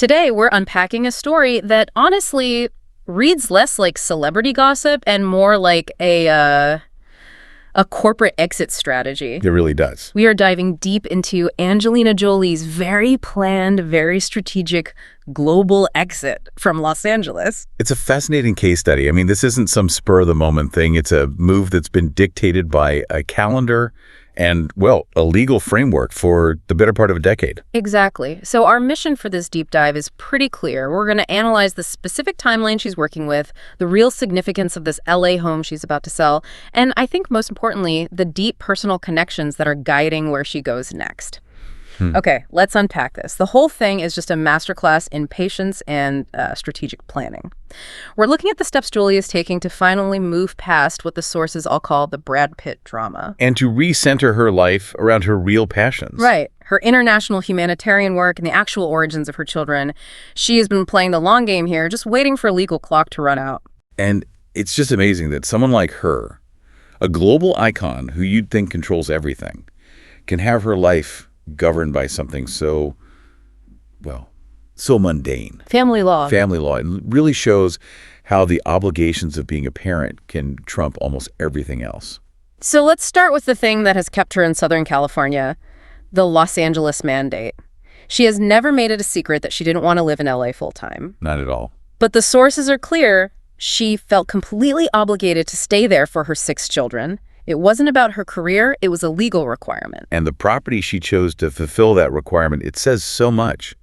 Today, we're unpacking a story that honestly reads less like celebrity gossip and more like a corporate exit strategy. It really does. We are diving deep into Angelina Jolie's very planned, very strategic global exit from Los Angeles. It's a fascinating case study. I mean, this isn't some spur-of-the-moment thing. It's a move that's been dictated by a calendar and, well, a legal framework for the better part of a decade. Exactly. So our mission for this deep dive is pretty clear. We're going to analyze the specific timeline she's working with, the real significance of this LA home she's about to sell, and I think most importantly, the deep personal connections that are guiding where she goes next. Okay, let's unpack this. The whole thing is just a masterclass in patience and strategic planning. We're looking at the steps Jolie is taking to finally move past what the sources all call the Brad Pitt drama. And to recenter her life around her real passions. Right. Her international humanitarian work and the actual origins of her children. She has been playing the long game here, just waiting for a legal clock to run out. And it's just amazing that someone like her, a global icon who you'd think controls everything, can have her life governed by something so, well, so mundane. Family law. Family law. It really shows how the obligations of being a parent can trump almost everything else. So let's start with the thing that has kept her in Southern California, the Los Angeles mandate. She has never made it a secret that she didn't want to live in LA full-time. Not at all. But the sources are clear. She felt completely obligated to stay there for her 6 children. It wasn't about her career, it was a legal requirement. And the property she chose to fulfill that requirement, it says so much.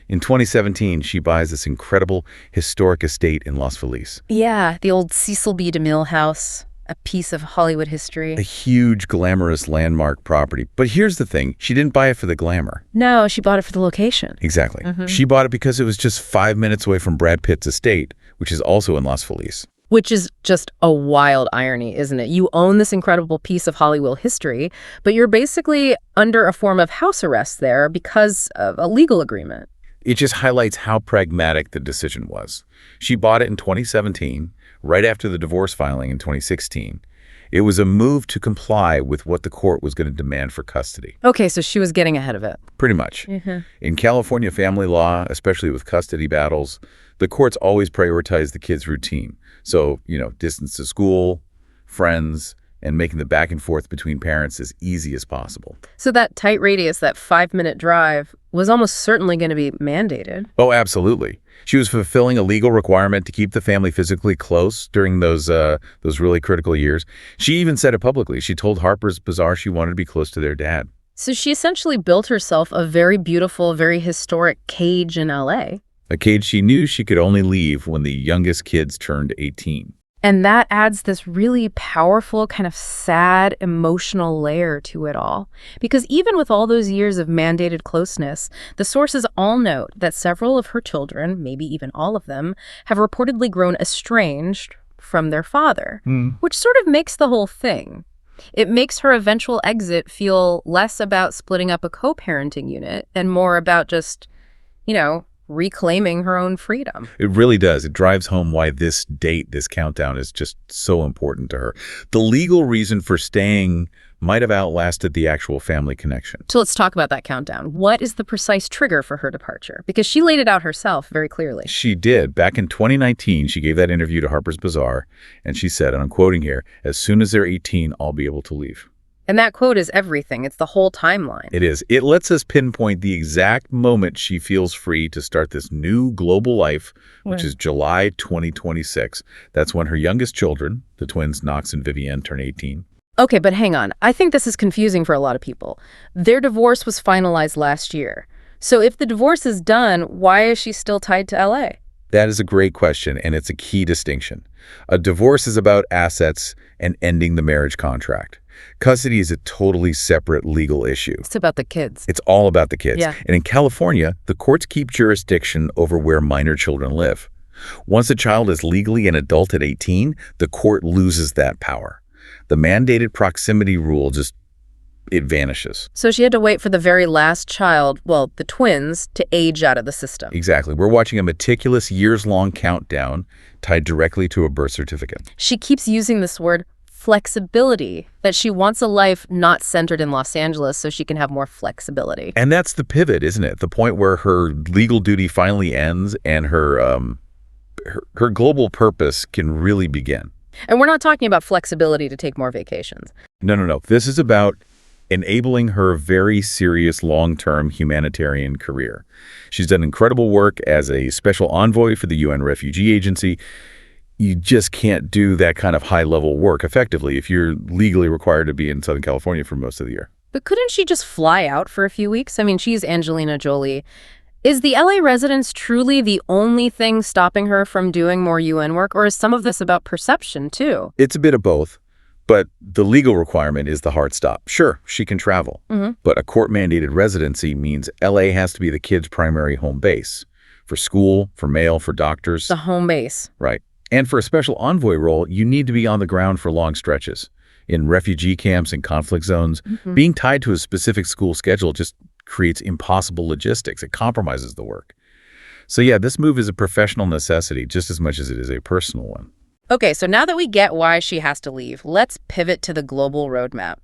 In 2017, she buys this incredible historic estate in Los Feliz. Yeah, the old Cecil B. DeMille house, a piece of Hollywood history. A huge, glamorous landmark property. But here's the thing, she didn't buy it for the glamour. No, she bought it for the location. Exactly. She bought it because it was just 5 minutes away from Brad Pitt's estate, which is also in Los Feliz. Which is just a wild irony, isn't it? You own this incredible piece of Hollywood history, but you're basically under a form of house arrest there because of a legal agreement. It just highlights how pragmatic the decision was. She bought it in 2017, right after the divorce filing in 2016. It was a move to comply with what the court was going to demand for custody. Okay, so she was getting ahead of it. Pretty much. In California family law, especially with custody battles, the courts always prioritize the kid's routine. So, distance to school, friends, and making the back and forth between parents as easy as possible. So that tight radius, that 5-minute drive, was almost certainly going to be mandated. Oh, absolutely. She was fulfilling a legal requirement to keep the family physically close during those really critical years. She even said it publicly. She told Harper's Bazaar she wanted to be close to their dad. So she essentially built herself a very beautiful, very historic cage in LA. A cage she knew she could only leave when the youngest kids turned 18. And that adds this really powerful, kind of sad, emotional layer to it all. Because even with all those years of mandated closeness, the sources all note that several of her children, maybe even all of them, have reportedly grown estranged from their father, which sort of makes the whole thing. It makes her eventual exit feel less about splitting up a co-parenting unit and more about just, reclaiming her own freedom. It really does. It drives home why this date, this countdown, is just so important to her. The legal reason for staying might have outlasted the actual family connection. So let's talk about that countdown. What is the precise trigger for her departure? Because she laid it out herself very clearly. She did. Back in 2019, she gave that interview to Harper's Bazaar, and she said, and I'm quoting here, "As soon as they're 18, I'll be able to leave." And that quote is everything. It's the whole timeline. It is. It lets us pinpoint the exact moment she feels free to start this new global life, which is July 2026. That's when her youngest children, the twins Knox and Vivienne, turn 18. Okay, but hang on. I think this is confusing for a lot of people. Their divorce was finalized last year. So if the divorce is done, why is she still tied to LA? That is a great question, and it's a key distinction. A divorce is about assets and ending the marriage contract. Custody is a totally separate legal issue. It's about the kids. It's all about the kids. Yeah. And in California, the courts keep jurisdiction over where minor children live. Once a child is legally an adult at 18, the court loses that power. The mandated proximity rule it vanishes. So she had to wait for the very last child, well, the twins, to age out of the system. Exactly. We're watching a meticulous years-long countdown tied directly to a birth certificate. She keeps using this word flexibility, that she wants a life not centered in Los Angeles so she can have more flexibility. And that's the pivot, isn't it? The point where her legal duty finally ends and her global purpose can really begin. And we're not talking about flexibility to take more vacations. No, no, no. This is about enabling her very serious long-term humanitarian career. She's done incredible work as a special envoy for the UN Refugee Agency. You just can't do that kind of high-level work effectively if you're legally required to be in Southern California for most of the year. But couldn't she just fly out for a few weeks? I mean, she's Angelina Jolie. Is the LA residence truly the only thing stopping her from doing more UN work, or is some of this about perception, too? It's a bit of both. But the legal requirement is the hard stop. Sure, she can travel, but a court-mandated residency means LA has to be the kid's primary home base for school, for mail, for doctors. The home base. Right. And for a special envoy role, you need to be on the ground for long stretches. In refugee camps and conflict zones, being tied to a specific school schedule just creates impossible logistics. It compromises the work. So yeah, this move is a professional necessity just as much as it is a personal one. Okay, so now that we get why she has to leave, let's pivot to the global roadmap.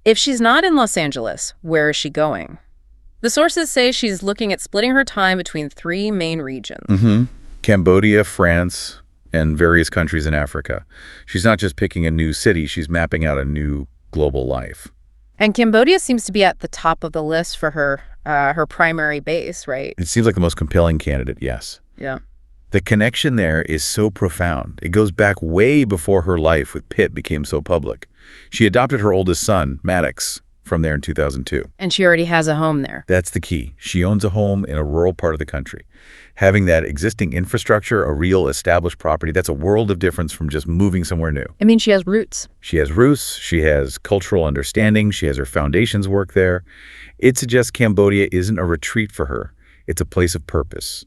If she's not in Los Angeles, where is she going? The sources say she's looking at splitting her time between 3 main regions. Cambodia, France, and various countries in Africa. She's not just picking a new city, she's mapping out a new global life. And Cambodia seems to be at the top of the list for her primary base, right? It seems like the most compelling candidate, yes. Yeah. The connection there is so profound. It goes back way before her life with Pitt became so public. She adopted her oldest son, Maddox, from there in 2002. And she already has a home there. That's the key. She owns a home in a rural part of the country. Having that existing infrastructure, a real established property, that's a world of difference from just moving somewhere new. I mean, she has roots. She has roots. She has cultural understanding. She has her foundation's work there. It suggests Cambodia isn't a retreat for her. It's a place of purpose.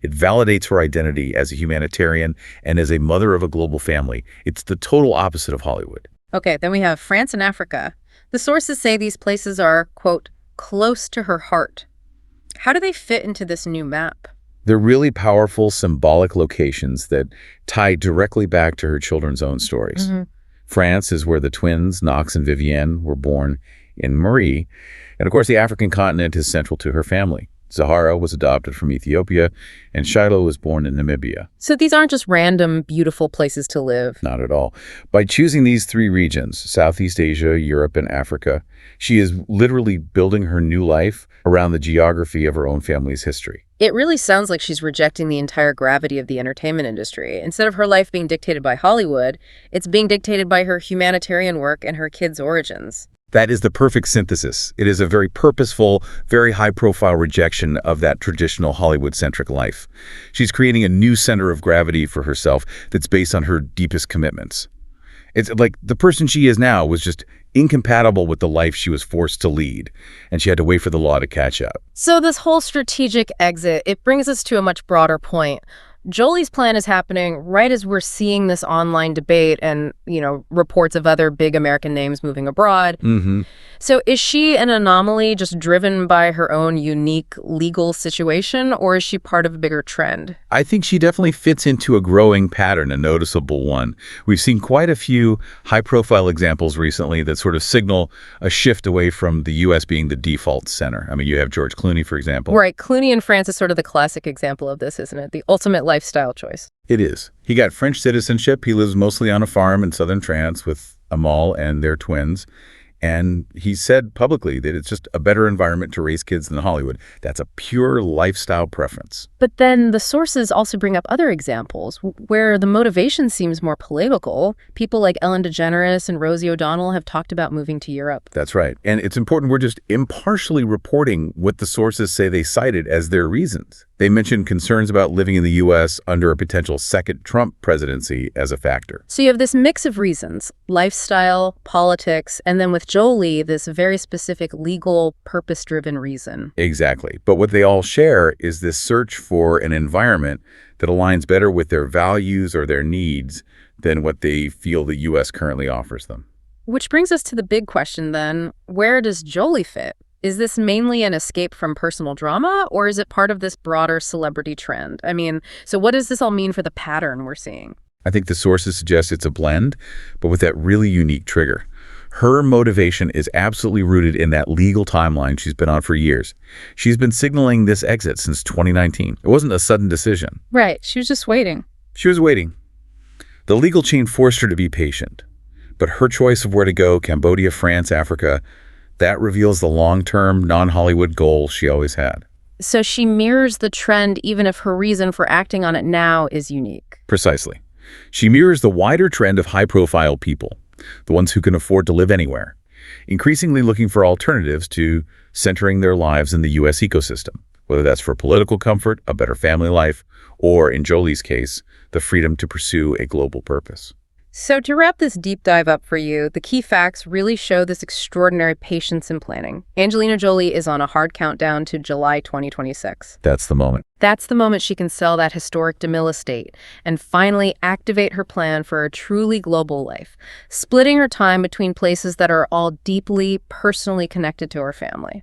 It validates her identity as a humanitarian and as a mother of a global family. It's the total opposite of Hollywood. Okay, then we have France and Africa. The sources say these places are, quote, close to her heart. How do they fit into this new map? They're really powerful, symbolic locations that tie directly back to her children's own stories. France is where the twins, Knox and Vivienne, were born in Marie. And of course, the African continent is central to her family. Zahara was adopted from Ethiopia, and Shiloh was born in Namibia. So these aren't just random, beautiful places to live. Not at all. By choosing these 3 regions, Southeast Asia, Europe, and Africa, she is literally building her new life around the geography of her own family's history. It really sounds like she's rejecting the entire gravity of the entertainment industry. Instead of her life being dictated by Hollywood, it's being dictated by her humanitarian work and her kids' origins. That is the perfect synthesis. It is a very purposeful, very high-profile rejection of that traditional Hollywood-centric life. She's creating a new center of gravity for herself that's based on her deepest commitments. It's like the person she is now was just incompatible with the life she was forced to lead, and she had to wait for the law to catch up. So this whole strategic exit, it brings us to a much broader point. Jolie's plan is happening right as we're seeing this online debate and, reports of other big American names moving abroad. So is she an anomaly just driven by her own unique legal situation, or is she part of a bigger trend? I think she definitely fits into a growing pattern, a noticeable one. We've seen quite a few high-profile examples recently that sort of signal a shift away from the U.S. being the default center. I mean, you have George Clooney, for example. Right. Clooney in France is sort of the classic example of this, isn't it? The ultimate lifestyle choice. It is. He got French citizenship. He lives mostly on a farm in southern France with Amal and their twins. And he said publicly that it's just a better environment to raise kids than Hollywood. That's a pure lifestyle preference. But then the sources also bring up other examples where the motivation seems more political. People like Ellen DeGeneres and Rosie O'Donnell have talked about moving to Europe. That's right. And it's important we're just impartially reporting what the sources say they cited as their reasons. They mentioned concerns about living in the U.S. under a potential second Trump presidency as a factor. So you have this mix of reasons, lifestyle, politics, and then with Jolie, this very specific legal, purpose-driven reason. Exactly. But what they all share is this search for an environment that aligns better with their values or their needs than what they feel the U.S. currently offers them. Which brings us to the big question then, where does Jolie fit? Is this mainly an escape from personal drama, or is it part of this broader celebrity trend? I mean, so what does this all mean for the pattern we're seeing? I think the sources suggest it's a blend, but with that really unique trigger. Her motivation is absolutely rooted in that legal timeline she's been on for years. She's been signaling this exit since 2019. It wasn't a sudden decision. Right. She was just waiting. She was waiting. The legal chain forced her to be patient. But her choice of where to go, Cambodia, France, Africa, that reveals the long-term, non-Hollywood goal she always had. So she mirrors the trend even if her reason for acting on it now is unique. Precisely. She mirrors the wider trend of high-profile people, the ones who can afford to live anywhere, increasingly looking for alternatives to centering their lives in the U.S. ecosystem, whether that's for political comfort, a better family life, or, in Jolie's case, the freedom to pursue a global purpose. So to wrap this deep dive up for you, the key facts really show this extraordinary patience and planning. Angelina Jolie is on a hard countdown to July 2026. That's the moment. That's the moment she can sell that historic DeMille estate and finally activate her plan for a truly global life, splitting her time between places that are all deeply, personally connected to her family.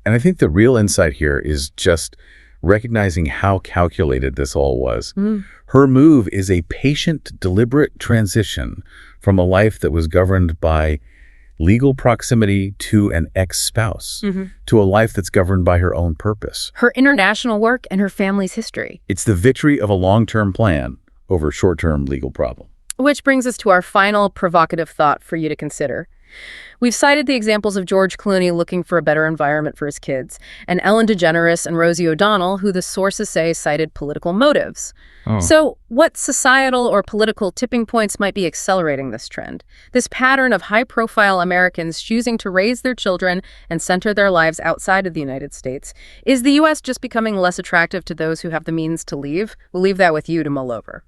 And I think the real insight here is just recognizing how calculated this all was. Her move is a patient, deliberate transition from a life that was governed by legal proximity to an ex-spouse, to a life that's governed by her own purpose. Her international work and her family's history. It's the victory of a long-term plan over a short-term legal problem. Which brings us to our final provocative thought for you to consider. We've cited the examples of George Clooney looking for a better environment for his kids, and Ellen DeGeneres and Rosie O'Donnell, who the sources say cited political motives. So what societal or political tipping points might be accelerating this trend? This pattern of high-profile Americans choosing to raise their children and center their lives outside of the United States. Is the U.S. just becoming less attractive to those who have the means to leave? We'll leave that with you to mull over.